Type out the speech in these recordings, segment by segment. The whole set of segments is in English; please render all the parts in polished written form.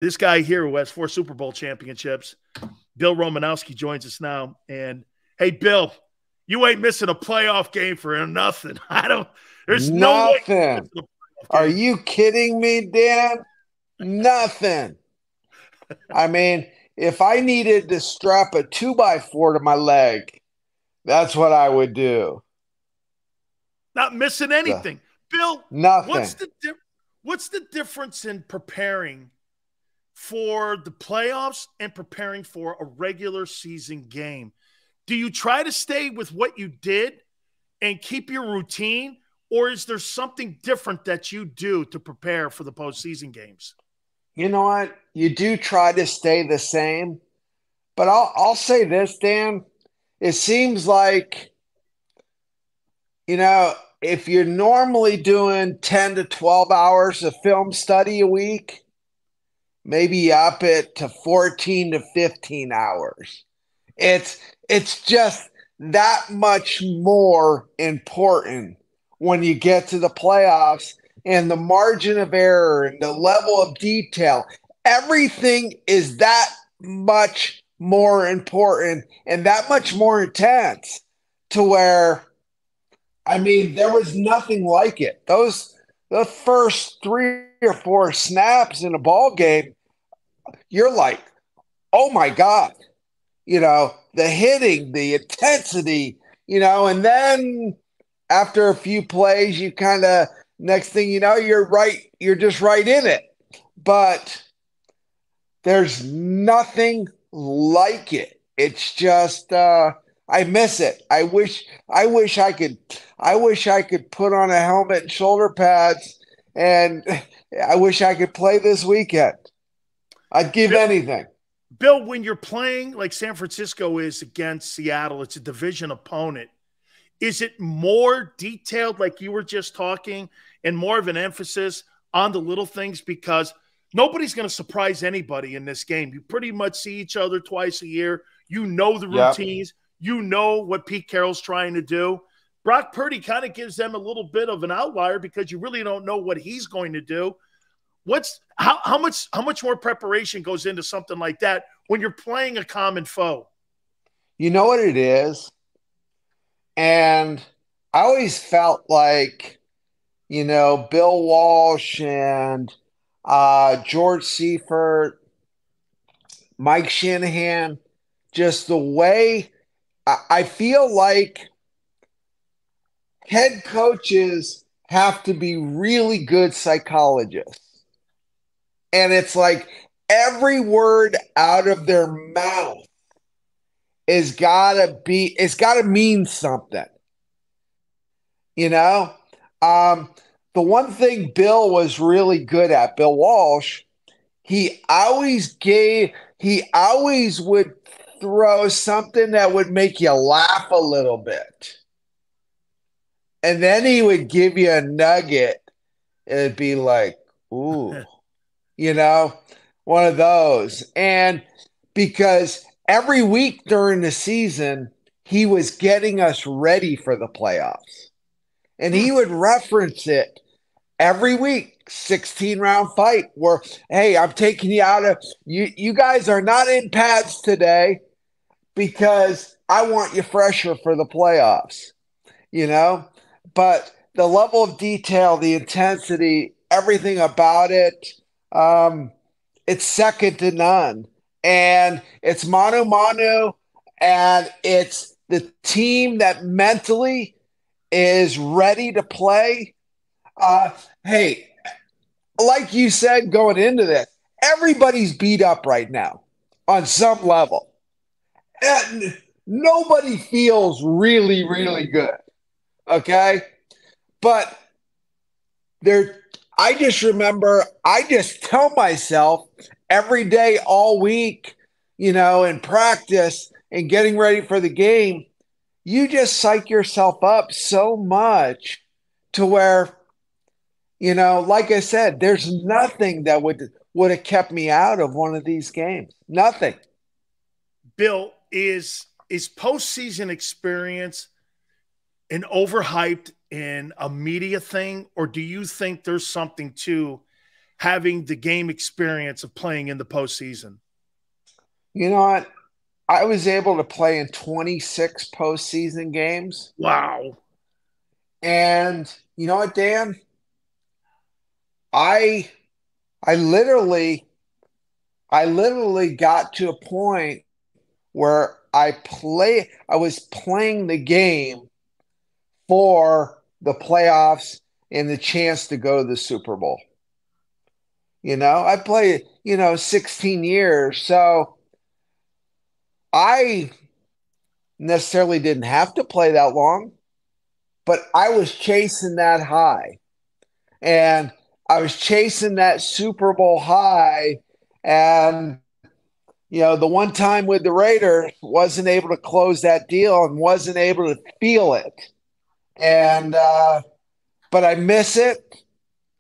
This guy here who has 4 Super Bowl championships, Bill Romanowski, joins us now. And hey, Bill, you ain't missing a playoff game for nothing. There's no way. Are you kidding me, Dan? Nothing. I mean, if I needed to strap a 2x4 to my leg, that's what I would do. Not missing anything. Bill, nothing. What's the difference in preparing for the playoffs and preparing for a regular season game? Do you try to stay with what you did and keep your routine, or is there something different that you do to prepare for the postseason games? You know what? You do try to stay the same, but I'll say this, Dan. It seems like, if you're normally doing 10 to 12 hours of film study a week, maybe up it to 14 to 15 hours. It's just that much more important when you get to the playoffs, and the margin of error and the level of detail. Everything is that much more important and that much more intense, to where, there was nothing like it. The first 3 or 4 snaps in a ball game, you're like, oh my God, the hitting, the intensity, and then after a few plays, you kind of, next thing you know, you're just right in it. But there's nothing like it. It's just, I miss it. I wish I could put on a helmet and shoulder pads, and I wish I could play this weekend. I'd give anything. Bill, when you're playing like San Francisco is against Seattle, it's a division opponent. Is it more detailed, like you were just talking, and more of an emphasis on the little things? Because nobody's going to surprise anybody in this game. You pretty much see each other twice a year. You know the routines. Yep. You know what Pete Carroll's trying to do. Brock Purdy kind of gives them a little bit of an outlier because you really don't know what he's going to do. How much more preparation goes into something like that when you're playing a common foe? You know what it is? And I always felt like, Bill Walsh and George Seifert, Mike Shanahan, just the way I feel like head coaches have to be really good psychologists. And it's like every word out of their mouth it's got to mean something. The one thing Bill was really good at, Bill Walsh, he always would throw something that would make you laugh a little bit. And then he would give you a nugget. It'd be like, ooh, one of those. And because every week during the season, he was getting us ready for the playoffs. And he would reference it every week, 16-round fight where, hey, I'm taking you out of – you guys are not in pads today because I want you fresher for the playoffs, But the level of detail, the intensity, everything about it, it's second to none. And it's mano, and it's the team that mentally is ready to play. Hey, like you said going into this, everybody's beat up right now on some level. And nobody feels really, really good. Okay? But I just tell myself every day, all week, in practice and getting ready for the game, you just psych yourself up so much to where, like I said, there's nothing that would have kept me out of one of these games. Nothing. Bill, is postseason experience an overhyped and a media thing, or do you think there's something to having the game experience of playing in the postseason? You know what? I was able to play in 26 postseason games. Wow. And you know what, Dan? I I literally got to a point where I was playing the game for the playoffs and the chance to go to the Super Bowl. I played, 16 years. So I necessarily didn't have to play that long, but I was chasing that high. And I was chasing that Super Bowl high. And, the one time with the Raiders, wasn't able to close that deal and wasn't able to feel it. And, but I miss it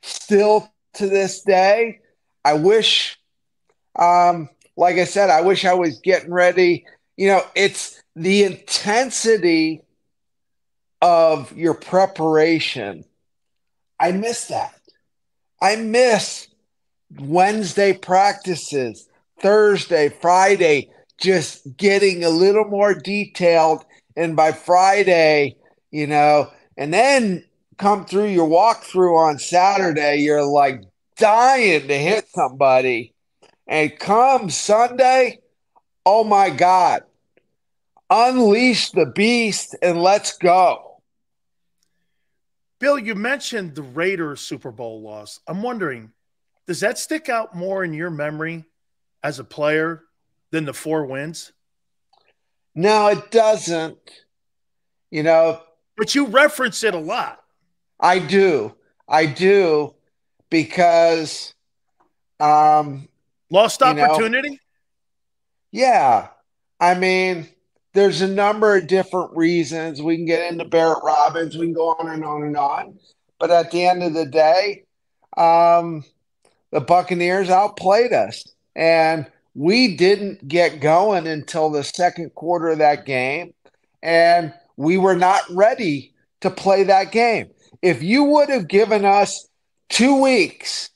still to this day. I wish, like I said, I wish I was getting ready. It's the intensity of your preparation. I miss that. I miss Wednesday practices, Thursday, Friday, just getting a little more detailed. And by Friday, and then come through your walkthrough on Saturday, you're like dying to hit somebody. And come Sunday, oh my God, unleash the beast and let's go. Bill, you mentioned the Raiders Super Bowl loss. I'm wondering, does that stick out more in your memory as a player than the 4 wins? No, it doesn't. But you reference it a lot. I do because lost opportunity. Yeah, I mean, there's a number of different reasons. We can get into Barrett Robbins. We can go on and on and on. But at the end of the day, the Buccaneers outplayed us. And we didn't get going until the second quarter of that game. And we were not ready to play that game. If you would have given us 2 weeks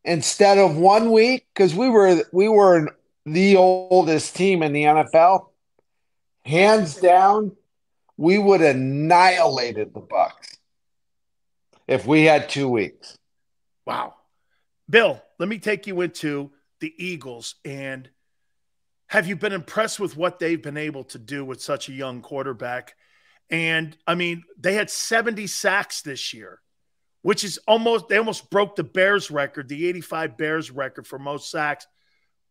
instead of 1 week, because we were the oldest team in the NFL, hands down, we would have annihilated the Bucs if we had 2 weeks. Wow. Bill, let me take you into the Eagles. And have you been impressed with what they've been able to do with such a young quarterback? And I mean, they had 70 sacks this year, which is they almost broke the Bears record, the 85 Bears record for most sacks,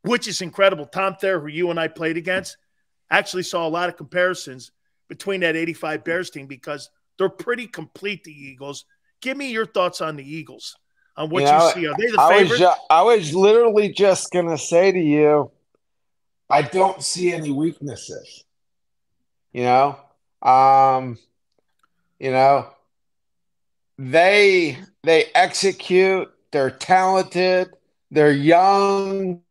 which is incredible. Tom Thayer, who you and I played against, actually saw a lot of comparisons between that 85 Bears team because they're pretty complete, the Eagles. Give me your thoughts on the Eagles, on what you see. Are they the favorite? I was literally just going to say to you, I don't see any weaknesses. They execute, they're talented, they're young.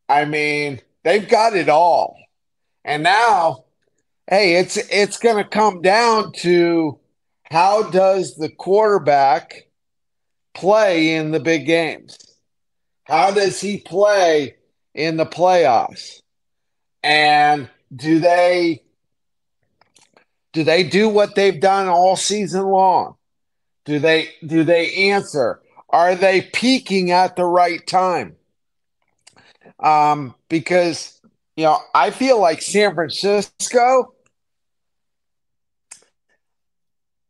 I mean, they've got it all. And now, hey, it's going to come down to how does the quarterback play in the big games? How does he play in the playoffs? And do they do what they've done all season long? Do they answer? Are they peaking at the right time? Because I feel like San Francisco,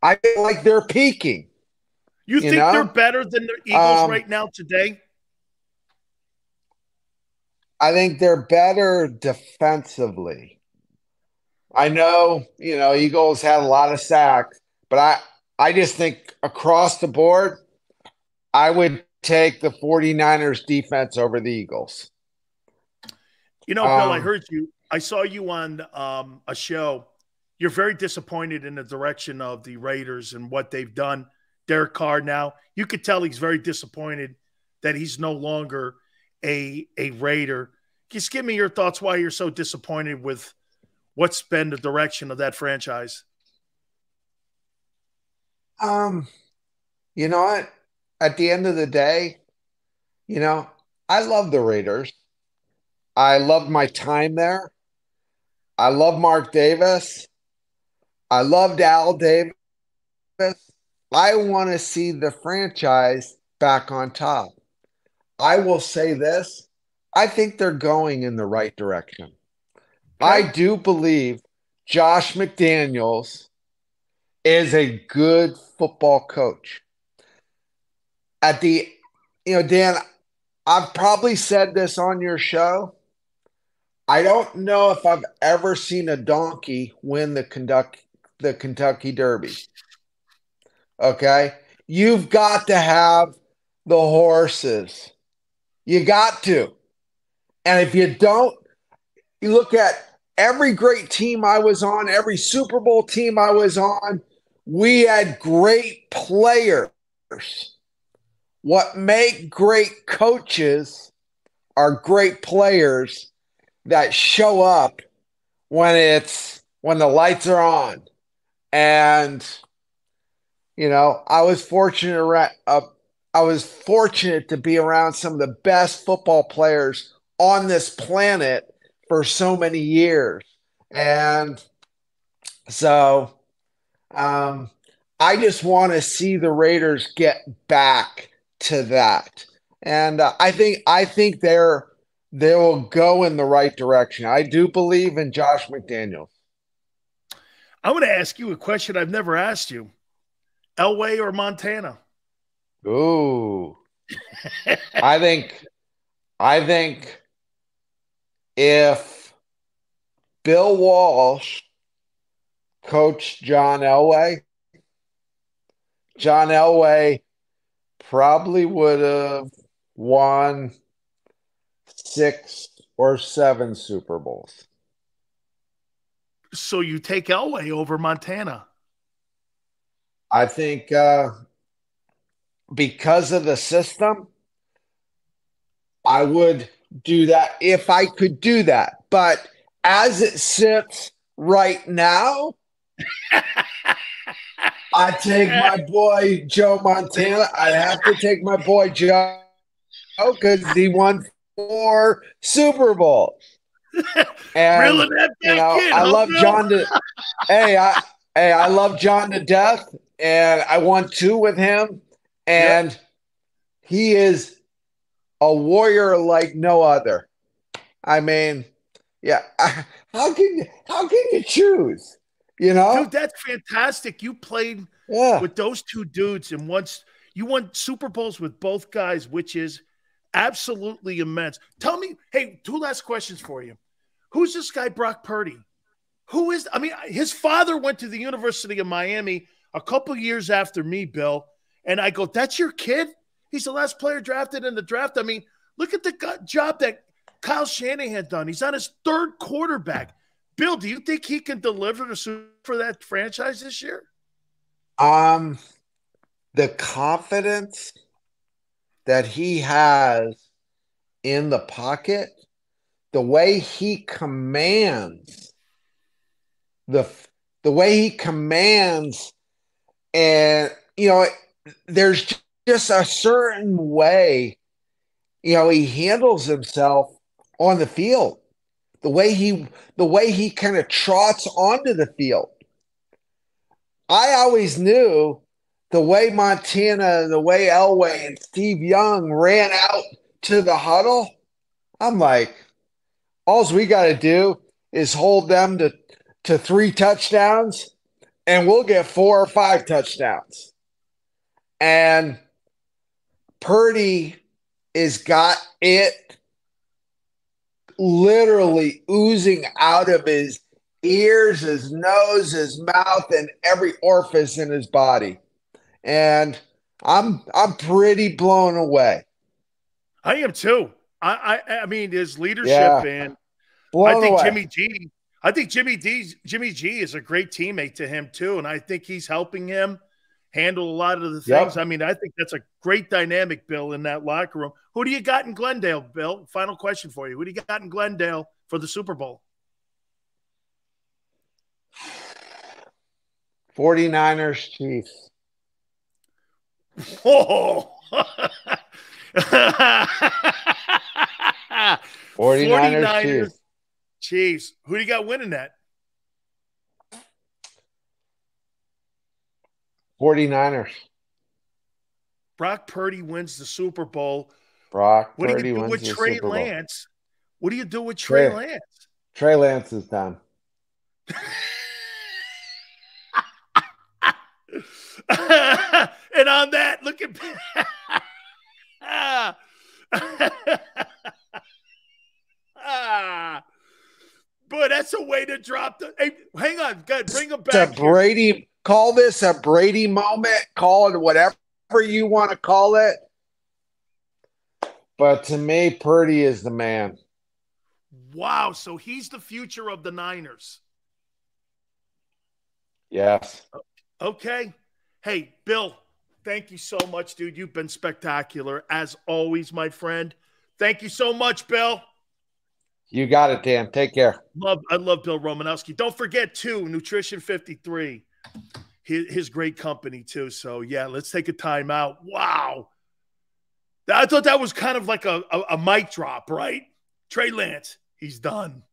I feel like they're peaking. You think they're better than the Eagles right now today? I think they're better defensively. I know, Eagles had a lot of sacks, but I just think across the board, I would take the 49ers defense over the Eagles. Bill, I heard you. I saw you on a show. You're very disappointed in the direction of the Raiders and what they've done. Derek Carr now, you could tell he's very disappointed that he's no longer a Raider. Just give me your thoughts why you're so disappointed with what's been the direction of that franchise. You know what? at the end of the day, I love the Raiders. I loved my time there. I love Mark Davis. I loved Al Davis. I want to see the franchise back on top. I will say this. I think they're going in the right direction. I Okay. do believe Josh McDaniels is a good football coach. Dan, I've probably said this on your show. I don't know if I've ever seen a donkey win the Kentucky Derby. Okay? You've got to have the horses. You got to. And if you don't, you look at every great team I was on, every Super Bowl team I was on, we had great players. What make great coaches are great players that show up when the lights are on. And I was fortunate to be around some of the best football players on this planet for so many years. And so I just want to see the Raiders get back to that. And I think they will go in the right direction. I do believe in Josh McDaniels. I want to ask you a question I've never asked you. Elway or Montana? Ooh. I think if Bill Walsh coached John Elway probably would have won 6 or 7 Super Bowls. So you take Elway over Montana? I think because of the system, I would do that if I could do that. But as it sits right now, I take my boy Joe Montana. I have to take my boy Joe because he won 4 Super Bowls. And Reeling that back in, I love Bill? John I love John to death, and I won 2 with him, and he is a warrior like no other. I mean, yeah. How can you choose? Dude, that's fantastic. You played Yeah. with those 2 dudes, and once you won Super Bowls with both guys, which is absolutely immense. Tell me, hey, 2 last questions for you. Who's this guy, Brock Purdy? Who is? I mean, his father went to the University of Miami a couple years after me, Bill, and I go, "That's your kid? He's the last player drafted in the draft." I mean, look at the job that Kyle Shanahan done. He's on his 3rd quarterback. Bill, do you think he can deliver for that franchise this year? The confidence that he has in the pocket, the way he commands the way he commands, and there's just a certain way he handles himself on the field, the way he kind of trots onto the field. I always knew the way Montana and the way Elway and Steve Young ran out to the huddle. I'm like, all we got to do is hold them to 3 touchdowns, and we'll get 4 or 5 touchdowns. And Purdy has got it literally oozing out of his ears, his nose, his mouth, and every orifice in his body. And I'm pretty blown away. I am too. I mean, his leadership, Yeah, and I blown think away. Jimmy G is a great teammate to him too, and I think he's helping him handle a lot of the things. Yep. I mean, I think that's a great dynamic, Bill, in that locker room. Who do you got in Glendale, Bill? Final question for you. Who do you got in Glendale for the Super Bowl? 49ers Chiefs. Oh, 49ers. Chiefs. Who do you got winning that? 49ers. Brock Purdy wins the Super Bowl. Brock What do Purdy you do wins with the Trey Super Bowl. Lance? What do you do with Trey Lance? Trey Lance is done. And on that, look at boy, that's a way to drop the. Hey, hang on, good. Bring him back. It's a Brady. Call this a Brady moment. Call it whatever you want to call it. But to me, Purdy is the man. Wow, so he's the future of the Niners. Yes. Okay. Hey, Bill, thank you so much, dude. You've been spectacular, as always, my friend. Thank you so much, Bill. You got it, Dan. Take care. I love Bill Romanowski. Don't forget, too, Nutrition 53. His great company, too. So, yeah, let's take a time out. Wow. I thought that was kind of like a mic drop, right? Trey Lance, he's done.